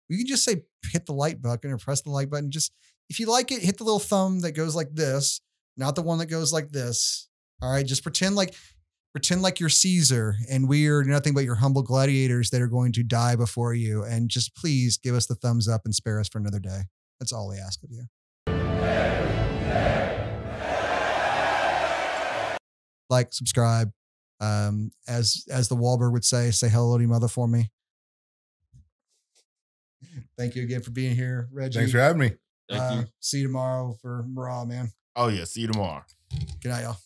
S1: You can just say hit the like button or press the like button. Just if you like it, hit the little thumb that goes like this, not the one that goes like this. All right, just pretend like you're Caesar and we are nothing but your humble gladiators that are going to die before you. And just please give us the thumbs up and spare us for another day. That's all we ask of you. Like, subscribe. As the Wahlberg would say hello to your mother for me. Thank you again for being here, Reggie.
S2: Thanks for having me.
S3: Thank you.
S1: See you tomorrow for Raw, man.
S3: Oh yeah, see you tomorrow.
S1: Good night, y'all.